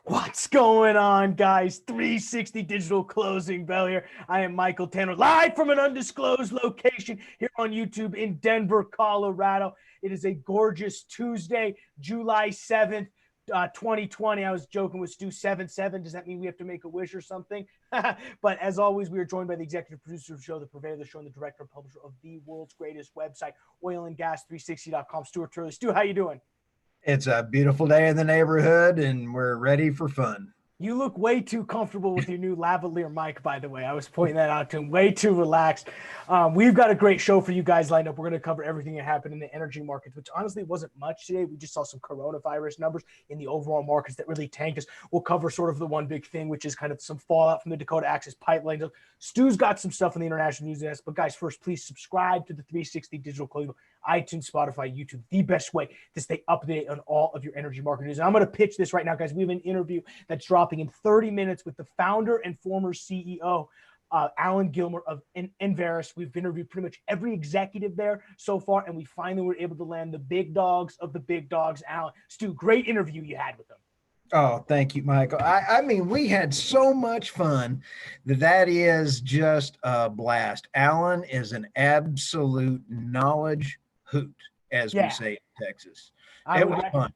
What's going on, guys? 360 Digital Closing Bell here. I am Michael Tanner, live from an undisclosed location here on YouTube in Denver, Colorado. It is a gorgeous Tuesday, July 7th, 2020. I was joking with Stu 7-7. Does that mean we have to make a wish or something? But as always, we are joined by the executive producer of the show, the purveyor of the show, and the director and publisher of the world's greatest website, oilandgas360.com, Stuart Royce. Stu, how you doing? It's a beautiful day in the neighborhood, and we're ready for fun. You look way too comfortable with your new lavalier mic, by the way. I was pointing that out to him. Way too relaxed. We've got a great show for you guys lined up. We're going to cover everything that happened in the energy markets, which honestly wasn't much today. We just saw some coronavirus numbers in the overall markets that really tanked us. We'll cover sort of the one big thing, which is kind of some fallout from the Dakota Access Pipeline. Stu's got some stuff in the international news desk. But guys, first, please subscribe to the 360 Digital Closing, iTunes, Spotify, YouTube, the best way to stay up to date on all of your energy market news. And I'm going to pitch this right now, guys. We have an interview that's dropping in 30 minutes with the founder and former CEO, Alan Gilmer of Enverus. We've interviewed pretty much every executive there so far, and we finally were able to land the big dogs of the big dogs. Alan, Stu, great interview you had with them. Oh, thank you, Michael. I mean, we had so much fun that is just a blast. Alan is an absolute knowledge hoot, as we say in Texas. It was fun.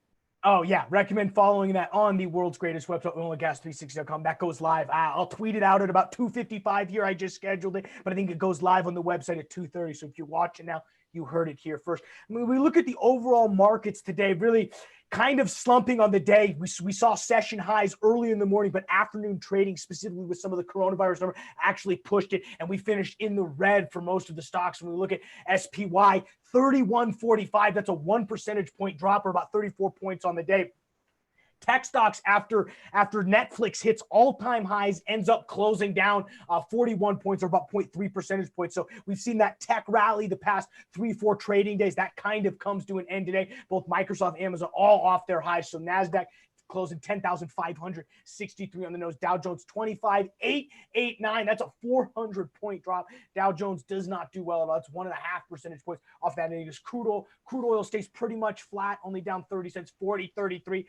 Oh, yeah. Recommend following that on the world's greatest website, oilandgas360.com. That goes live. I'll tweet it out at about 2:55 here. I just scheduled it, but I think it goes live on the website at 2:30. So if you're watching now, you heard it here first. I mean, we look at the overall markets today, really kind of slumping on the day. We saw session highs early in the morning, but afternoon trading, specifically with some of the coronavirus number, actually pushed it, and we finished in the red for most of the stocks. When we look at SPY, 31.45, that's a 1 percentage point drop, or about 34 points on the day. Tech stocks, after Netflix hits all-time highs, ends up closing down 41 points, or about 0.3 percentage points. So we've seen that tech rally the past 3-4 trading days. That kind of comes to an end today. Both Microsoft, Amazon, all off their highs. So NASDAQ closing 10,563 on the nose. Dow Jones 25,889. That's a 400-point drop. Dow Jones does not do well at all. It's 1.5 percentage points off that index. Crude oil stays pretty much flat, only down 30 cents, 40.33.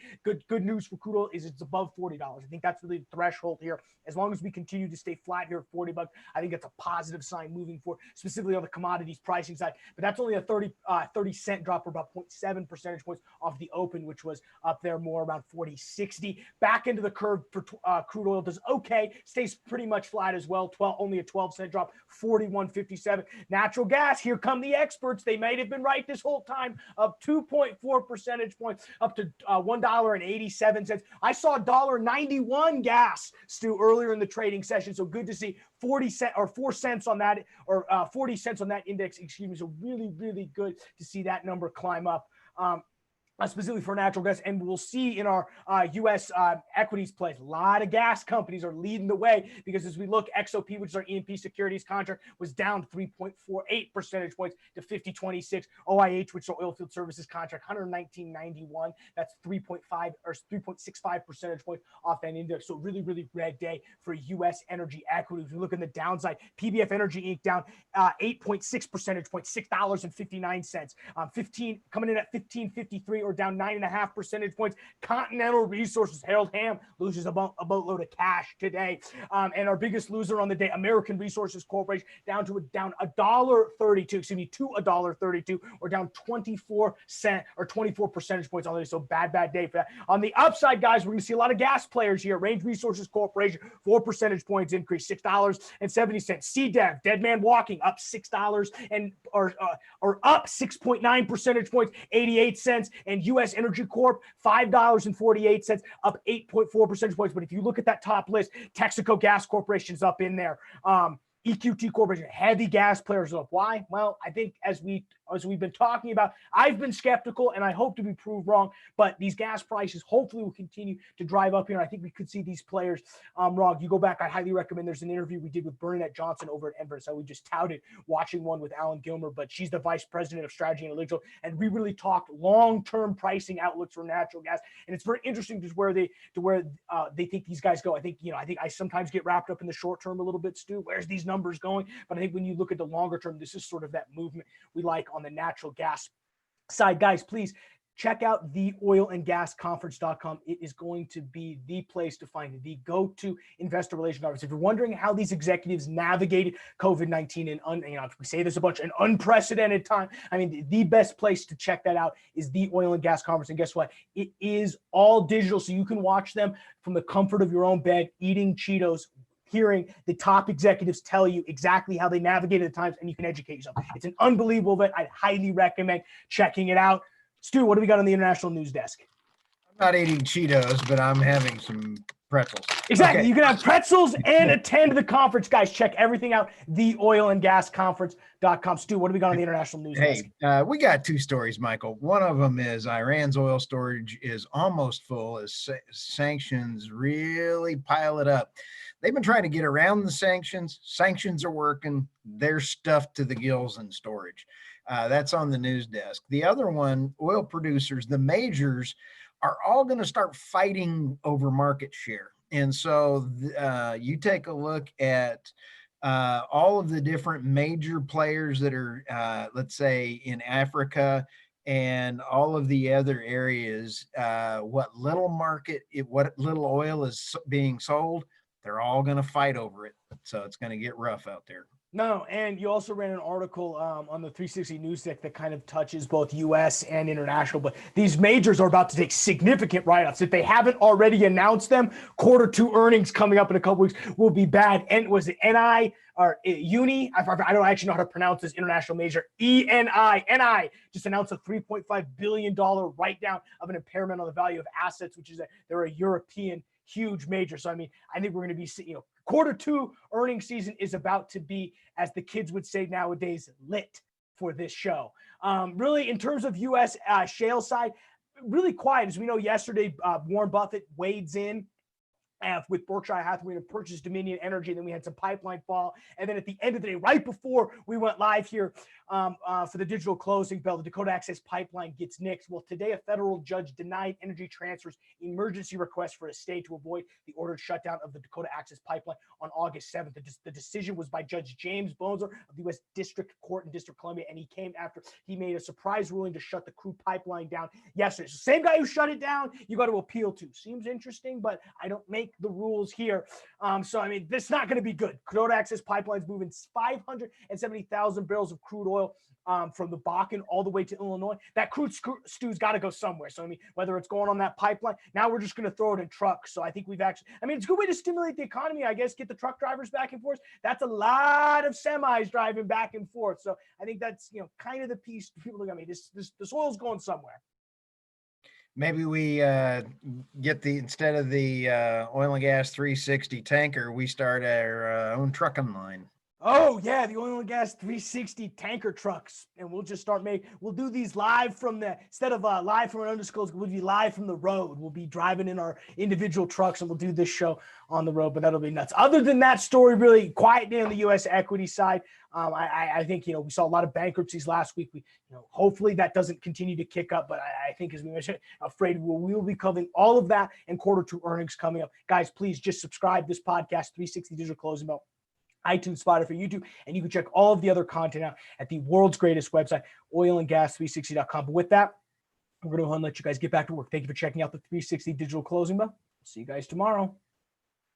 Good news for crude oil is it's above $40. I think that's really the threshold here. As long as we continue to stay flat here at $40, I think that's a positive sign moving forward, specifically on the commodities pricing side. But that's only a 30-cent drop, or about 0.7 percentage points off the open, which was up there more around 40.60. Back into the curve for crude oil does okay, stays pretty much flat as well. Only a 12-cent drop, 41.57. Natural gas, here come the experts. They might have been right this whole time, up 2.4 percentage points, up to $1.87. I saw $1.91 gas, Stu, earlier in the trading session. So good to see 40 cents on that, or 40 cents on that index, excuse me. So really, really good to see that number climb up. Specifically for natural gas, and we'll see in our U.S. Equities plays, a lot of gas companies are leading the way, because as we look, XOP, which is our E&P securities contract, was down 3.48 percentage points to 50.26. OIH, which is our oilfield services contract, 119.91. That's 3.5 or 3.65 percentage points off that index. So really, really red day for U.S. energy equities. We look in the downside, PBF Energy Inc. down 8.6 percentage points, $6.59. 15 coming in at 15.53, or down 9.5 percentage points. Continental Resources, Harold Hamm, loses a boatload of cash today. And our biggest loser on the day, American Resources Corporation, down $1.32, excuse me, to $1.32, or down 24 cent or 24 percentage points on the day. So bad day for that. On the upside, guys, we're going to see a lot of gas players here. Range Resources Corporation, 4 percentage points increase, $6.70. CDEV, Dead Man Walking, up $6 or up 6.9 percentage points, 88 cents. And U.S. Energy Corp, $5.48, up 8.4 percentage points. But if you look at that top list, Texaco Gas Corporation's up in there. EQT Corporation, heavy gas players up. Why? Well, I think as we've been talking about, I've been skeptical, and I hope to be proved wrong, but these gas prices hopefully will continue to drive up here. I think we could see these players wrong. You go back, I highly recommend, there's an interview we did with Bernadette Johnson over at Enverus. So we just touted watching one with Alan Gilmer, but she's the vice president of strategy and analytics, and we really talked long-term pricing outlooks for natural gas. And it's very interesting just where they think these guys go. I think I sometimes get wrapped up in the short term a little bit, Stu. Where's these numbers going? But I think when you look at the longer term, this is sort of that movement we like on the natural gas side. Guys, please check out theoilandgasconference.com. It is going to be the place to find the go-to investor relation conference. If you're wondering how these executives navigated COVID-19 and we say this a bunch, an unprecedented time. I mean, the best place to check that out is the Oil and Gas Conference. And guess what? It is all digital, so you can watch them from the comfort of your own bed, eating Cheetos, hearing the top executives tell you exactly how they navigated the times, and you can educate yourself. It's an unbelievable event. I'd highly recommend checking it out. Stu, what do we got on the international news desk? I'm not eating Cheetos, but I'm having some pretzels. Exactly. Okay. You can have pretzels and attend the conference. Guys, check everything out. Theoilandgasconference.com. Stu, what do we got on the international news desk? We got 2 stories, Michael. One of them is Iran's oil storage is almost full as sanctions really pile it up. They've been trying to get around the sanctions. Sanctions are working. They're stuffed to the gills in storage. That's on the news desk. The other one, oil producers, the majors are all going to start fighting over market share. And so you take a look at all of the different major players that are, let's say, in Africa and all of the other areas, what little oil is being sold, they're all going to fight over it. So it's going to get rough out there. No, and you also ran an article on the 360 News Deck that kind of touches both U.S. and international. But these majors are about to take significant write-offs. If they haven't already announced them, Q2 earnings coming up in a couple weeks will be bad. And was it NI or Uni? I don't actually know how to pronounce this international major. NI just announced a $3.5 billion write-down of an impairment on the value of assets, which is they're a European huge major. So, I mean, I think we're going to be, Q2 earnings season is about to be, as the kids would say nowadays, lit for this show. Really, in terms of U.S. Shale side, really quiet. As we know, yesterday, Warren Buffett wades in with Berkshire Hathaway to purchase Dominion Energy. And then we had some pipeline fall. And then at the end of the day, right before we went live here for the digital closing bell, the Dakota Access Pipeline gets nixed. Well, today, a federal judge denied Energy Transfer's emergency request for a stay to avoid the ordered shutdown of the Dakota Access Pipeline on August 7th. The decision was by Judge James Bonzer of the U.S. District Court in District of Columbia, and he came after he made a surprise ruling to shut the crude pipeline down yesterday. So same guy who shut it down, you got to appeal to. Seems interesting, but I don't make the rules here. So, I mean, this is not going to be good. Dakota Access Pipeline's moving 570,000 barrels of crude oil from the Bakken all the way to Illinois. That crude stew's got to go somewhere. So, I mean, whether it's going on that pipeline, now we're just going to throw it in trucks. So I think it's a good way to stimulate the economy, I guess, get the truck drivers back and forth. That's a lot of semis driving back and forth. So I think that's, kind of the piece people look at me. This oil's going somewhere. Maybe we instead of the Oil and Gas 360 tanker, we start our own trucking line. Oh yeah, the Oil and Gas 360 tanker trucks, and we'll just we'll do these live from instead of live from an undisclosed, we'll be live from the road. We'll be driving in our individual trucks, and we'll do this show on the road, but that'll be nuts. Other than that story, really quiet day on the U.S. equity side. I think, we saw a lot of bankruptcies last week. Hopefully that doesn't continue to kick up, but I think, as we mentioned, afraid we will be covering all of that in Q2 earnings coming up. Guys, please just subscribe this podcast, 360 Digital Closing Bell, iTunes, Spotify, YouTube, and you can check all of the other content out at the world's greatest website, oilandgas360.com. But with that, we're going to go ahead and let you guys get back to work. Thank you for checking out the 360 Digital Closing Bell. See you guys tomorrow.